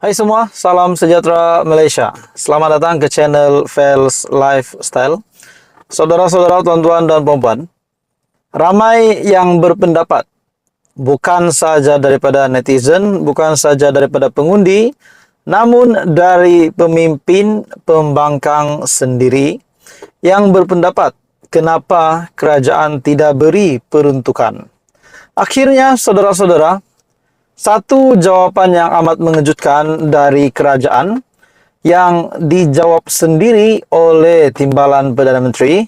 Hai semua, salam sejahtera Malaysia. Selamat datang ke channel Fels Lifestyle. Saudara-saudara, tuan-tuan dan puan-puan, ramai yang berpendapat, bukan saja daripada netizen, bukan saja daripada pengundi, namun dari pemimpin pembangkang sendiri yang berpendapat kenapa kerajaan tidak beri peruntukan. Akhirnya, saudara-saudara, satu jawapan yang amat mengejutkan dari kerajaan yang dijawab sendiri oleh Timbalan Perdana Menteri,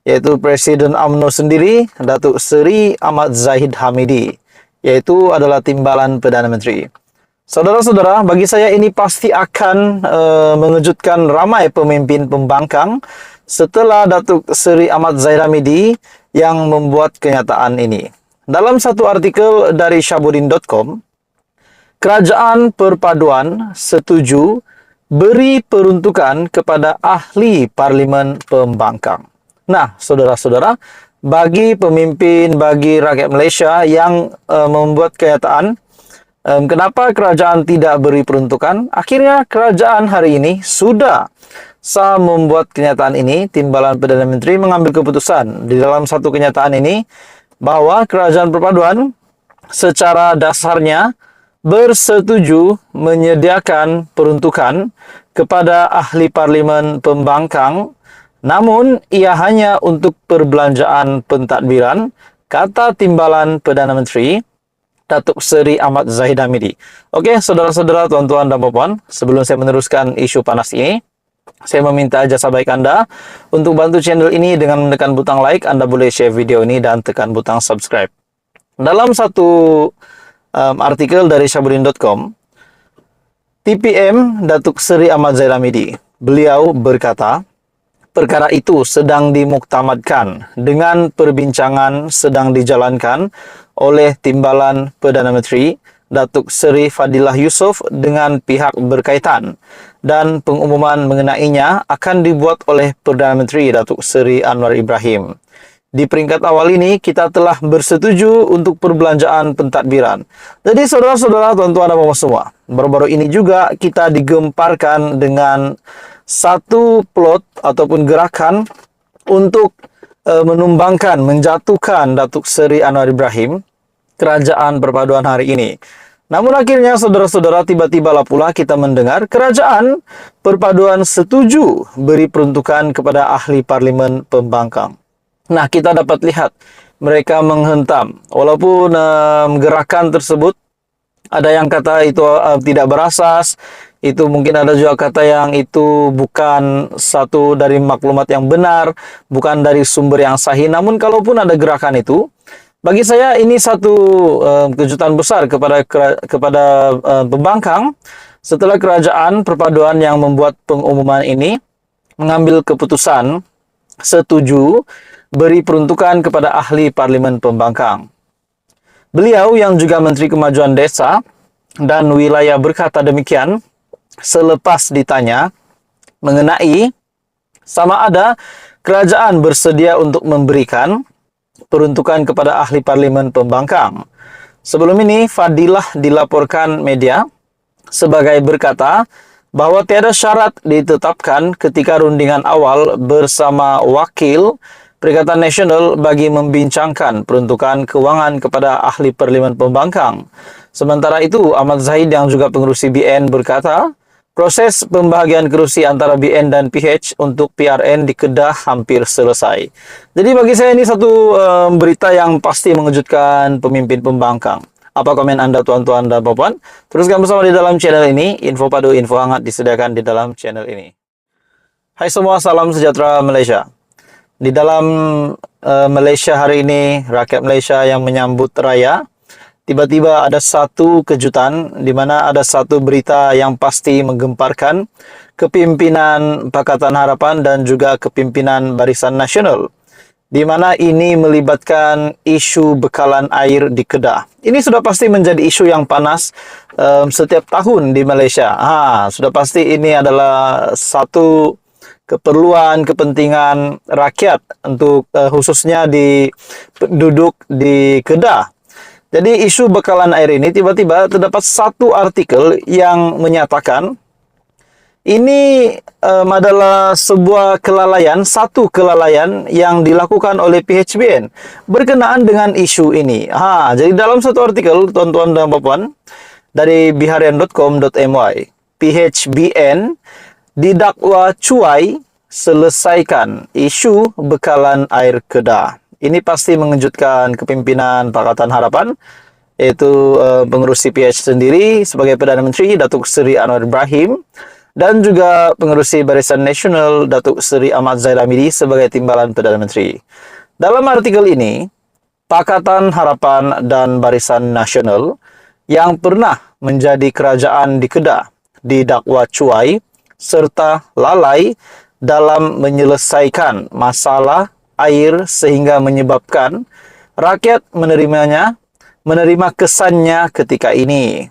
yaitu Presiden UMNO sendiri, Datuk Seri Ahmad Zahid Hamidi, yaitu adalah Timbalan Perdana Menteri. Saudara-saudara, bagi saya ini pasti akan mengejutkan ramai pemimpin pembangkang setelah Datuk Seri Ahmad Zahid Hamidi yang membuat kenyataan ini. Dalam satu artikel dari Syahbudin.com, Kerajaan Perpaduan setuju beri peruntukan kepada ahli Parlimen Pembangkang. Nah, saudara-saudara, bagi pemimpin, bagi rakyat Malaysia yang membuat kenyataan, kenapa kerajaan tidak beri peruntukan? Akhirnya kerajaan hari ini sudah sah membuat kenyataan ini. Timbalan Perdana Menteri mengambil keputusan di dalam satu kenyataan ini bahwa Kerajaan Perpaduan secara dasarnya bersetuju menyediakan peruntukan kepada ahli Parlimen Pembangkang, namun ia hanya untuk perbelanjaan pentadbiran, kata Timbalan Perdana Menteri Datuk Seri Ahmad Zahid Hamidi. Okey, saudara-saudara, tuan-tuan dan puan-puan, sebelum saya meneruskan isu panas ini, saya meminta jasa baik anda untuk bantu channel ini dengan menekan butang like. Anda boleh share video ini dan tekan butang subscribe. Dalam satu artikel dari Syahbudin.com, TPM Datuk Seri Ahmad Zahid Hamidi, beliau berkata, perkara itu sedang dimuktamadkan dengan perbincangan sedang dijalankan oleh Timbalan Perdana Menteri Datuk Seri Fadilah Yusof dengan pihak berkaitan, dan pengumuman mengenainya akan dibuat oleh Perdana Menteri Datuk Seri Anwar Ibrahim. Di peringkat awal ini, kita telah bersetuju untuk perbelanjaan pentadbiran. Jadi, saudara-saudara, tuan-tuan dan puan semua, baru-baru ini juga kita digemparkan dengan satu plot ataupun gerakan untuk menumbangkan, menjatuhkan Datuk Seri Anwar Ibrahim, Kerajaan Perpaduan hari ini. Namun akhirnya, saudara-saudara, tiba-tibalah pula kita mendengar Kerajaan Perpaduan setuju beri peruntukan kepada ahli Parlimen Pembangkang. Nah, kita dapat lihat mereka menghentam. Walaupun gerakan tersebut ada yang kata itu tidak berasas, itu mungkin ada juga kata yang itu bukan satu dari maklumat yang benar, bukan dari sumber yang sahih. Namun kalaupun ada gerakan itu, bagi saya ini satu kejutan besar kepada pembangkang setelah Kerajaan Perpaduan yang membuat pengumuman ini mengambil keputusan setuju beri peruntukan kepada ahli Parlimen Pembangkang. Beliau yang juga Menteri Kemajuan Desa dan Wilayah berkata demikian selepas ditanya mengenai sama ada kerajaan bersedia untuk memberikan peruntukan kepada ahli Parlimen Pembangkang. Sebelum ini, Fadilah dilaporkan media sebagai berkata bahwa tiada syarat ditetapkan ketika rundingan awal bersama wakil Perikatan Nasional bagi membincangkan peruntukan kewangan kepada ahli Parlimen Pembangkang. Sementara itu, Ahmad Zahid yang juga pengerusi BN berkata, proses pembahagian kerusi antara BN dan PH untuk PRN di Kedah hampir selesai. Jadi bagi saya ini satu berita yang pasti mengejutkan pemimpin pembangkang. Apa komen anda, tuan-tuan dan puan-puan? Teruskan bersama di dalam channel ini. Info padu, info hangat disediakan di dalam channel ini. Hai semua, salam sejahtera Malaysia. Di dalam Malaysia hari ini, rakyat Malaysia yang menyambut raya, tiba-tiba ada satu kejutan di mana ada satu berita yang pasti menggemparkan kepimpinan Pakatan Harapan dan juga kepimpinan Barisan Nasional, di mana ini melibatkan isu bekalan air di Kedah. Ini sudah pasti menjadi isu yang panas setiap tahun di Malaysia. Sudah pasti ini adalah satu keperluan, kepentingan rakyat untuk khususnya di penduduk di Kedah. Jadi isu bekalan air ini tiba-tiba terdapat satu artikel yang menyatakan ini adalah sebuah kelalaian, satu kelalaian yang dilakukan oleh PHBN berkenaan dengan isu ini. Jadi dalam satu artikel, tuan-tuan dan puan dari biharian.com.my, PHBN didakwa cuai selesaikan isu bekalan air Kedah. Ini pasti mengejutkan kepimpinan Pakatan Harapan, yaitu pengerusi PH sendiri sebagai Perdana Menteri, Datuk Seri Anwar Ibrahim, dan juga pengerusi Barisan Nasional, Datuk Seri Ahmad Zahid Hamidi sebagai Timbalan Perdana Menteri. Dalam artikel ini, Pakatan Harapan dan Barisan Nasional yang pernah menjadi kerajaan di Kedah didakwa cuai serta lalai dalam menyelesaikan masalah air sehingga menyebabkan rakyat menerima kesannya ketika ini.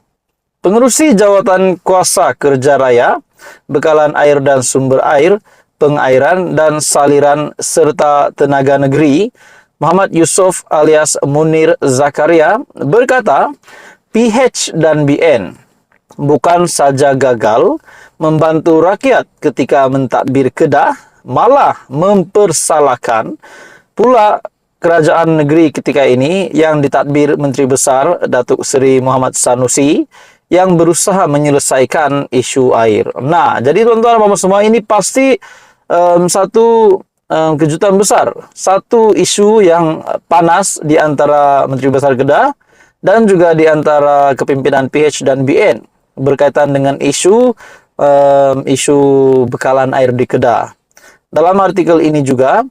Pengerusi Jawatan Kuasa Kerja Raya, Bekalan Air dan Sumber Air, Pengairan dan Saliran serta Tenaga Negeri, Muhammad Yusof alias Munir Zakaria berkata, PH dan BN bukan saja gagal membantu rakyat ketika mentadbir Kedah, malah mempersalahkan pula kerajaan negeri ketika ini yang ditadbir Menteri Besar Datuk Seri Muhammad Sanusi yang berusaha menyelesaikan isu air. Nah, jadi tuan-tuan dan semua, ini pasti satu kejutan besar, satu isu yang panas di antara Menteri Besar Kedah dan juga di antara kepimpinan PH dan BN berkaitan dengan isu bekalan air di Kedah. Dalam artikel ini juga,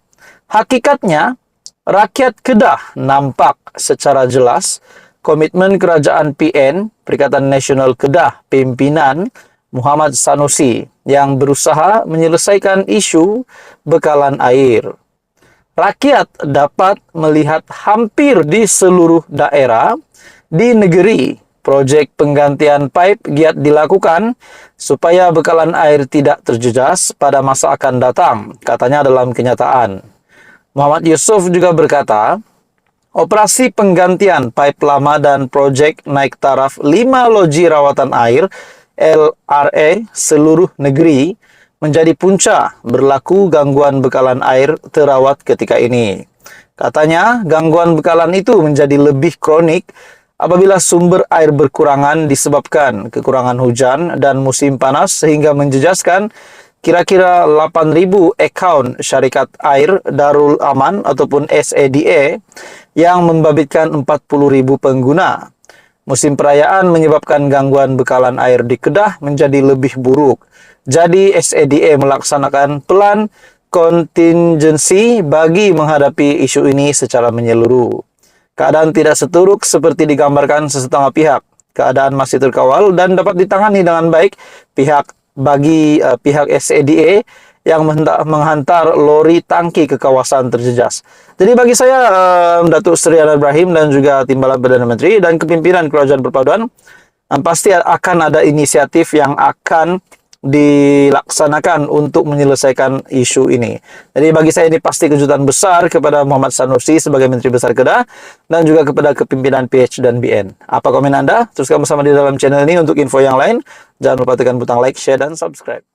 hakikatnya rakyat Kedah nampak secara jelas komitmen kerajaan PN, Perikatan Nasional Kedah, pimpinan Muhammad Sanusi yang berusaha menyelesaikan isu bekalan air. Rakyat dapat melihat hampir di seluruh daerah di negeri projek penggantian pipe giat dilakukan supaya bekalan air tidak terjejas pada masa akan datang, katanya dalam kenyataan. Muhammad Yusof juga berkata, operasi penggantian pipe lama dan projek naik taraf 5 loji rawatan air LRA seluruh negeri menjadi punca berlaku gangguan bekalan air terawat ketika ini. Katanya, gangguan bekalan itu menjadi lebih kronik apabila sumber air berkurangan disebabkan kekurangan hujan dan musim panas sehingga menjejaskan kira-kira 8.000 akaun syarikat air Darul Aman ataupun SADA yang membabitkan 40.000 pengguna. Musim perayaan menyebabkan gangguan bekalan air di Kedah menjadi lebih buruk. Jadi SADA melaksanakan plan kontingensi bagi menghadapi isu ini secara menyeluruh. Keadaan tidak seteruk seperti digambarkan sesetengah pihak. Keadaan masih terkawal dan dapat ditangani dengan baik pihak SADA yang menghantar lori tangki ke kawasan terjejas. Jadi bagi saya, Datuk Seri Anwar Ibrahim dan juga Timbalan Perdana Menteri dan kepimpinan Kerajaan Perpaduan pasti akan ada inisiatif yang akan dilaksanakan untuk menyelesaikan isu ini. Jadi bagi saya ini pasti kejutan besar kepada Muhammad Sanusi sebagai Menteri Besar Kedah dan juga kepada kepimpinan PH dan BN. Apa komen Anda? Teruskan bersama di dalam channel ini untuk info yang lain. Jangan lupa tekan butang like, share, dan subscribe.